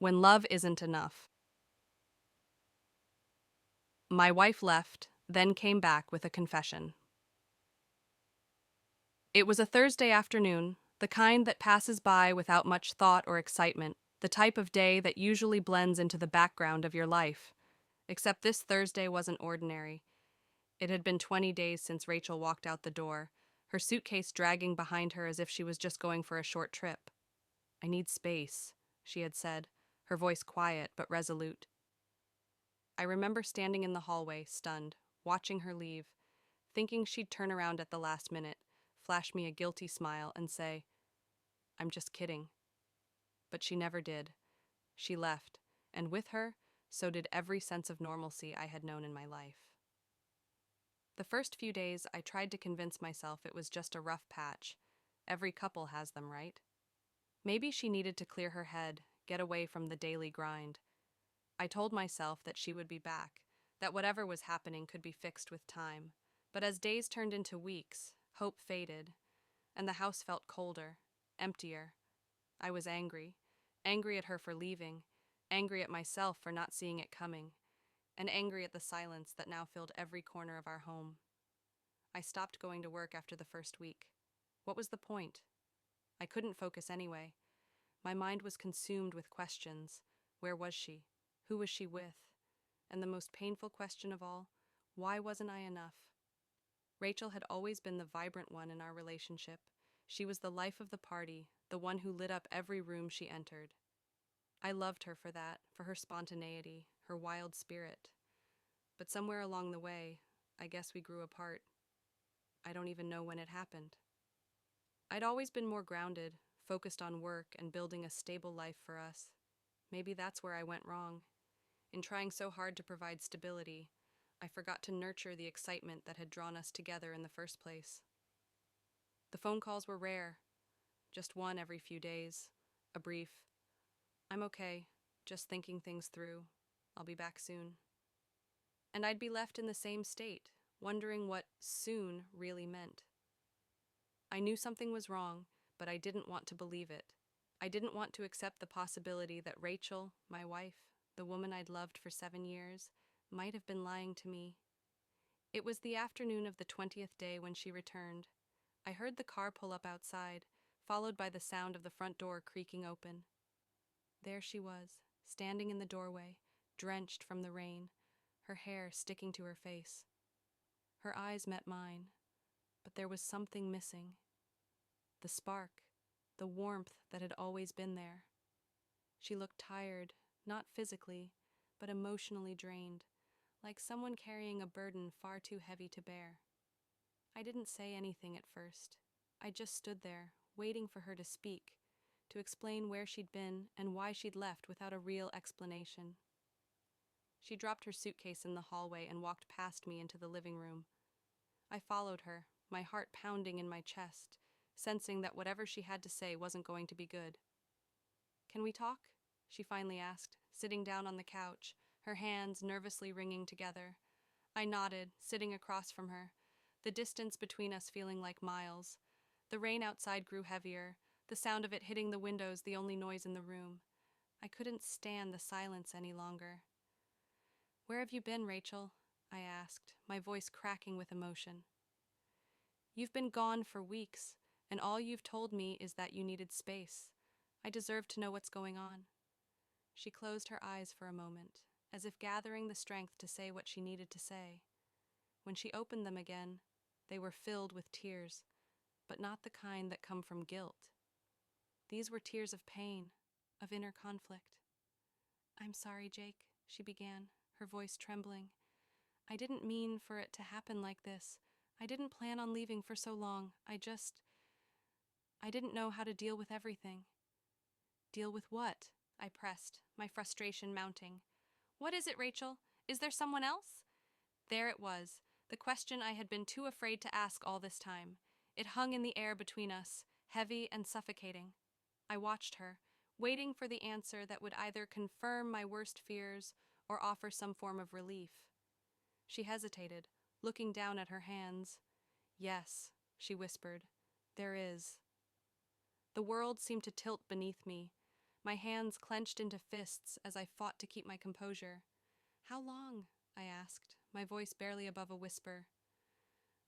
When love isn't enough. My wife left, then came back with a confession. It was a Thursday afternoon, the kind that passes by without much thought or excitement, the type of day that usually blends into the background of your life. Except this Thursday wasn't ordinary. It had been 20 days since Rachel walked out the door, her suitcase dragging behind her as if she was just going for a short trip. "I need space," she had said, her voice quiet but resolute. I remember standing in the hallway, stunned, watching her leave, thinking she'd turn around at the last minute, flash me a guilty smile, and say, "I'm just kidding." But she never did. She left, and with her, so did every sense of normalcy I had known in my life. The first few days, I tried to convince myself it was just a rough patch. Every couple has them, right? Maybe she needed to clear her head, get away from the daily grind. I told myself that she would be back, that whatever was happening could be fixed with time. But as days turned into weeks, hope faded, and the house felt colder, emptier. I was angry. Angry at her for leaving, angry at myself for not seeing it coming, and angry at the silence that now filled every corner of our home. I stopped going to work after the first week. What was the point? I couldn't focus anyway. My mind was consumed with questions. Where was she? Who was she with? And the most painful question of all, why wasn't I enough? Rachel had always been the vibrant one in our relationship. She was the life of the party, the one who lit up every room she entered. I loved her for that, for her spontaneity, her wild spirit. But somewhere along the way, I guess we grew apart. I don't even know when it happened. I'd always been more grounded, focused on work and building a stable life for us. Maybe that's where I went wrong. In trying so hard to provide stability, I forgot to nurture the excitement that had drawn us together in the first place. The phone calls were rare, just one every few days, a brief, "I'm okay, just thinking things through. I'll be back soon." And I'd be left in the same state, wondering what soon really meant. I knew something was wrong, but I didn't want to believe it. I didn't want to accept the possibility that Rachel, my wife, the woman I'd loved for 7 years, might have been lying to me. It was the afternoon of the 20th day when she returned. I heard the car pull up outside, followed by the sound of the front door creaking open. There she was, standing in the doorway, drenched from the rain, her hair sticking to her face. Her eyes met mine, but there was something missing. The spark, the warmth that had always been there. She looked tired, not physically, but emotionally drained, like someone carrying a burden far too heavy to bear. I didn't say anything at first. I just stood there, waiting for her to speak, to explain where she'd been and why she'd left without a real explanation. She dropped her suitcase in the hallway and walked past me into the living room. I followed her, my heart pounding in my chest, sensing that whatever she had to say wasn't going to be good. "Can we talk?" she finally asked, sitting down on the couch, her hands nervously wringing together. I nodded, sitting across from her, the distance between us feeling like miles. The rain outside grew heavier, the sound of it hitting the windows the only noise in the room. I couldn't stand the silence any longer. "Where have you been, Rachel?" I asked, my voice cracking with emotion. "You've been gone for weeks, and all you've told me is that you needed space. I deserve to know what's going on." She closed her eyes for a moment, as if gathering the strength to say what she needed to say. When she opened them again, they were filled with tears, but not the kind that come from guilt. These were tears of pain, of inner conflict. "I'm sorry, Jake," she began, her voice trembling. "I didn't mean for it to happen like this. I didn't plan on leaving for so long. I didn't know how to deal with everything." "Deal with what?" I pressed, my frustration mounting. "What is it, Rachel? Is there someone else?" There it was, the question I had been too afraid to ask all this time. It hung in the air between us, heavy and suffocating. I watched her, waiting for the answer that would either confirm my worst fears or offer some form of relief. She hesitated, looking down at her hands. "Yes," she whispered, "there is." The world seemed to tilt beneath me. My hands clenched into fists as I fought to keep my composure. "How long?" I asked, my voice barely above a whisper.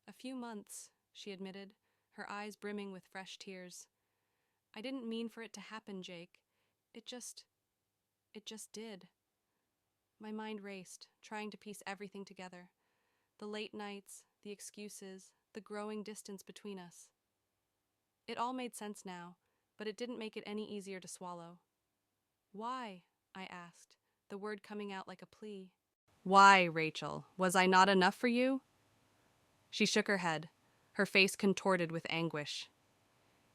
"A few months," she admitted, her eyes brimming with fresh tears. "I didn't mean for it to happen, Jake. It just did." My mind raced, trying to piece everything together. The late nights, the excuses, the growing distance between us. It all made sense now, but it didn't make it any easier to swallow. "Why?" I asked, the word coming out like a plea. "Why, Rachel? Was I not enough for you?" She shook her head, her face contorted with anguish.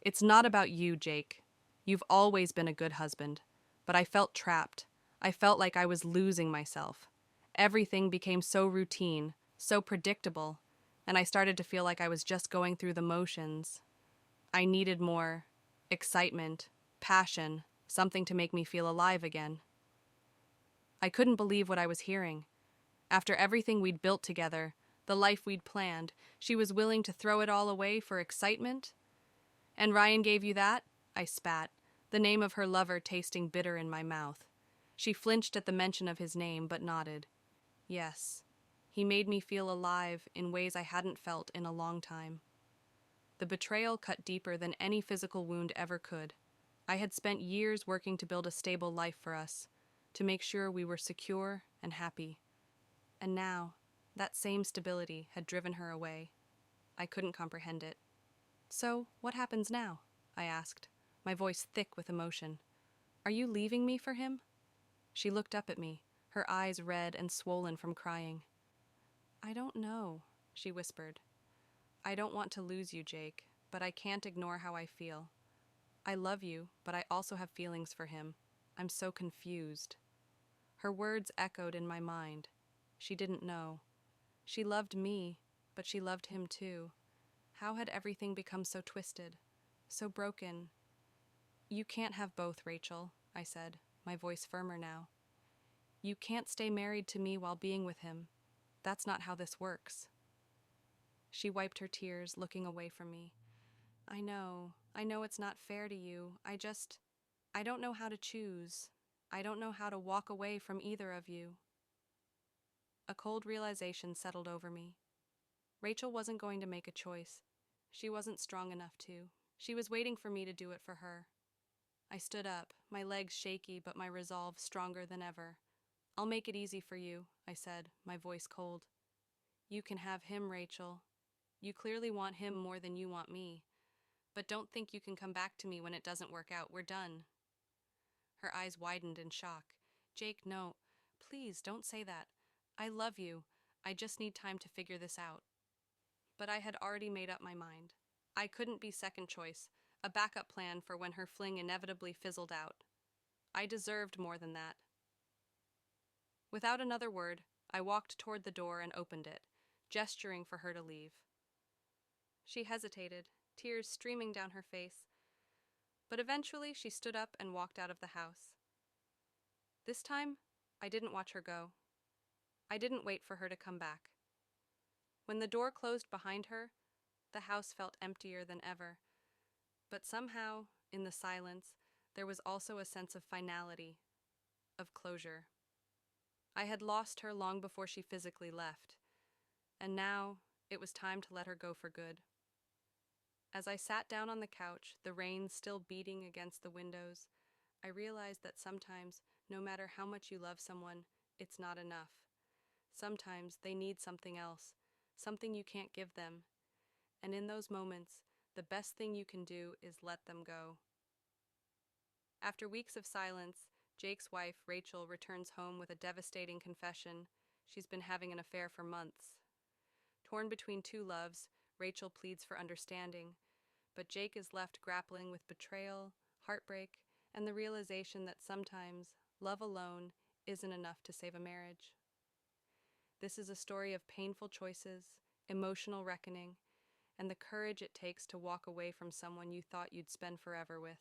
"It's not about you, Jake. You've always been a good husband, but I felt trapped. I felt like I was losing myself. Everything became so routine, so predictable, and I started to feel like I was just going through the motions. I needed more excitement, passion, something to make me feel alive again." I couldn't believe what I was hearing. After everything we'd built together, the life we'd planned, she was willing to throw it all away for excitement? "And Ryan gave you that?" I spat, the name of her lover tasting bitter in my mouth. She flinched at the mention of his name, but nodded. "Yes. He made me feel alive in ways I hadn't felt in a long time." The betrayal cut deeper than any physical wound ever could. I had spent years working to build a stable life for us, to make sure we were secure and happy. And now, that same stability had driven her away. I couldn't comprehend it. "So, what happens now?" I asked, my voice thick with emotion. "Are you leaving me for him?" She looked up at me, her eyes red and swollen from crying. "I don't know," she whispered. "I don't want to lose you, Jake, but I can't ignore how I feel. I love you, but I also have feelings for him. I'm so confused." Her words echoed in my mind. She didn't know. She loved me, but she loved him too. How had everything become so twisted, so broken? "You can't have both, Rachel," I said, my voice firmer now. "You can't stay married to me while being with him. That's not how this works." She wiped her tears, looking away from me. I know it's not fair to you. I don't know how to choose. I don't know how to walk away from either of you." A cold realization settled over me. Rachel wasn't going to make a choice. She wasn't strong enough to. She was waiting for me to do it for her. I stood up, my legs shaky but my resolve stronger than ever. "I'll make it easy for you," I said, my voice cold. "You can have him, Rachel. You clearly want him more than you want me. But don't think you can come back to me when it doesn't work out. We're done." Her eyes widened in shock. "Jake, no. Please, don't say that. I love you. I just need time to figure this out." But I had already made up my mind. I couldn't be second choice, a backup plan for when her fling inevitably fizzled out. I deserved more than that. Without another word, I walked toward the door and opened it, gesturing for her to leave. She hesitated, tears streaming down her face, but eventually she stood up and walked out of the house. This time, I didn't watch her go. I didn't wait for her to come back. When the door closed behind her, the house felt emptier than ever, but somehow, in the silence, there was also a sense of finality, of closure. I had lost her long before she physically left, and now it was time to let her go for good. As I sat down on the couch, the rain still beating against the windows, I realized that sometimes, no matter how much you love someone, it's not enough. Sometimes they need something else, something you can't give them. And in those moments, the best thing you can do is let them go. After weeks of silence, Jake's wife, Rachel, returns home with a devastating confession. She's been having an affair for months. Torn between two loves, Rachel pleads for understanding, but Jake is left grappling with betrayal, heartbreak, and the realization that sometimes love alone isn't enough to save a marriage. This is a story of painful choices, emotional reckoning, and the courage it takes to walk away from someone you thought you'd spend forever with.